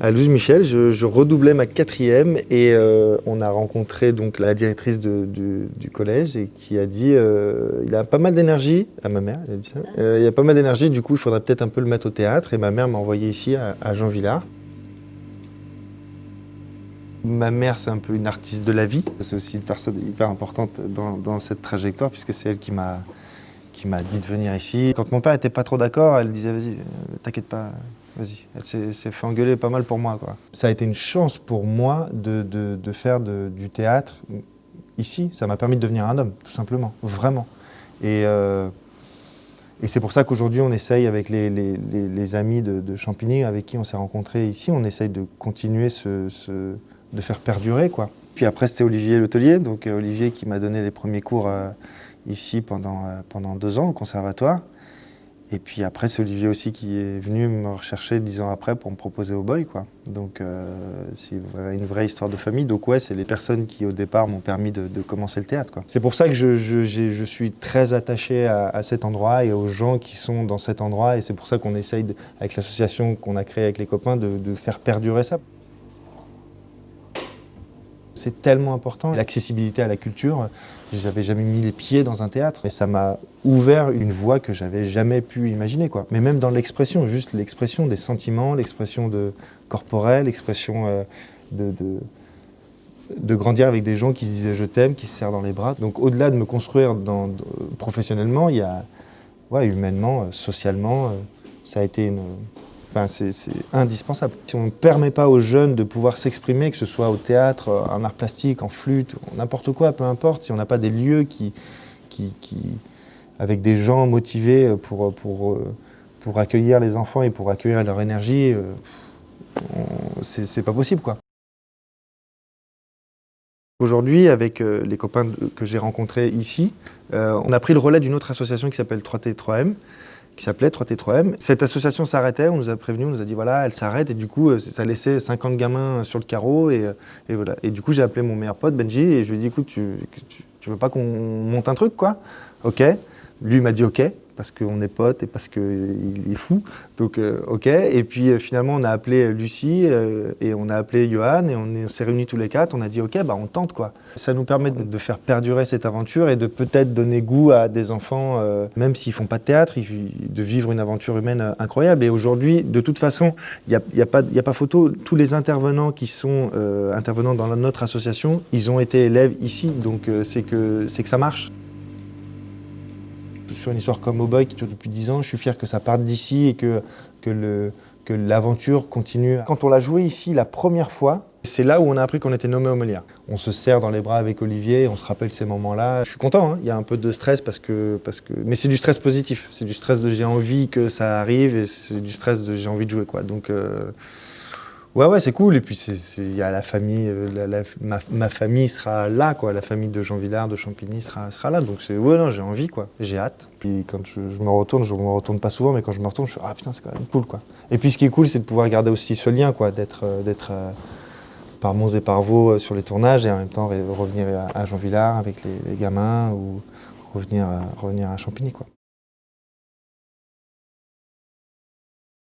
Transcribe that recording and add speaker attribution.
Speaker 1: À Louise Michel, je redoublais ma 4e et on a rencontré donc la directrice du collège et qui a dit il a pas mal d'énergie, à ma mère, elle a dit ça. Il a pas mal d'énergie, du coup il faudrait peut-être un peu le mettre au théâtre et ma mère m'a envoyé ici à Jean Vilar. Ma mère, c'est un peu une artiste de la vie. C'est aussi une personne hyper importante dans cette trajectoire puisque c'est elle qui m'a dit de venir ici. Quand mon père n'était pas trop d'accord, elle disait vas-y, t'inquiète pas, vas-y. Elle s'est fait engueuler pas mal pour moi, quoi. Ça a été une chance pour moi de faire du théâtre ici. Ça m'a permis de devenir un homme, tout simplement, vraiment. Et c'est pour ça qu'aujourd'hui, on essaye avec les amis de Champigny avec qui on s'est rencontrés ici, on essaye de continuer de faire perdurer, quoi. Puis après, c'était Olivier Letellier, donc Olivier qui m'a donné les premiers cours ici pendant 2 ans au conservatoire. Et puis après, c'est Olivier aussi qui est venu me rechercher 10 ans après pour me proposer au Boy, quoi. Donc c'est une vraie histoire de famille. Donc ouais, c'est les personnes qui au départ m'ont permis de commencer le théâtre, quoi. C'est pour ça que je suis très attaché à cet endroit et aux gens qui sont dans cet endroit. Et c'est pour ça qu'on essaye, avec l'association qu'on a créée avec les copains, de faire perdurer ça. C'est tellement important. L'accessibilité à la culture, j'avais jamais mis les pieds dans un théâtre et ça m'a ouvert une voie que j'avais jamais pu imaginer, quoi. Mais même dans l'expression, juste l'expression des sentiments, l'expression corporelle, l'expression de grandir avec des gens qui se disaient je t'aime, qui se serrent dans les bras. Donc au-delà de me construire professionnellement, il y a, ouais, humainement, socialement, ça a été Enfin, c'est indispensable. Si on ne permet pas aux jeunes de pouvoir s'exprimer, que ce soit au théâtre, en art plastique, en flûte, n'importe quoi, peu importe, si on n'a pas des lieux avec des gens motivés pour accueillir les enfants et pour accueillir leur énergie, c'est pas possible, quoi. Aujourd'hui, avec les copains que j'ai rencontrés ici, on a pris le relais d'une autre association qui s'appelle 3T3M, qui s'appelait 3T3M. Cette association s'arrêtait, on nous a prévenus, on nous a dit voilà, elle s'arrête, et du coup, ça laissait 50 gamins sur le carreau, et voilà. Et du coup, j'ai appelé mon meilleur pote, Benji, et je lui ai dit écoute, tu veux pas qu'on monte un truc, quoi? Ok. Lui m'a dit ok, parce qu'on est potes et parce qu'il est fou, donc ok. Et puis finalement, on a appelé Lucie, et on a appelé Johan, et on s'est réunis tous les 4, on a dit ok, bah on tente, quoi. Ça nous permet de faire perdurer cette aventure et de peut-être donner goût à des enfants, même s'ils font pas de théâtre, de vivre une aventure humaine incroyable. Et aujourd'hui, de toute façon, il y a pas photo, tous les intervenants qui sont intervenants dans notre association, ils ont été élèves ici, donc c'est que ça marche. Sur une histoire comme Au Boy qui dure depuis 10 ans, je suis fier que ça parte d'ici et que l'aventure continue. Quand on l'a joué ici la première fois, c'est là où on a appris qu'on était nommé au Molière. On se serre dans les bras avec Olivier, on se rappelle ces moments-là. Je suis content, hein. Il y a un peu de stress mais c'est du stress positif. C'est du stress de j'ai envie que ça arrive et c'est du stress de j'ai envie de jouer, quoi. Donc ouais, c'est cool. Et puis il y a la famille, ma famille sera là, quoi. La famille de Jean Vilar, de Champigny sera là. Donc ouais, non, j'ai envie, quoi. J'ai hâte. Puis quand je me retourne pas souvent, mais quand je me retourne, je fais ah putain, c'est quand même cool, quoi. Et puis ce qui est cool, c'est de pouvoir garder aussi ce lien, quoi, d'être par Mons et par Vaux sur les tournages et en même temps revenir à Jean Vilar avec les gamins ou revenir à Champigny, quoi.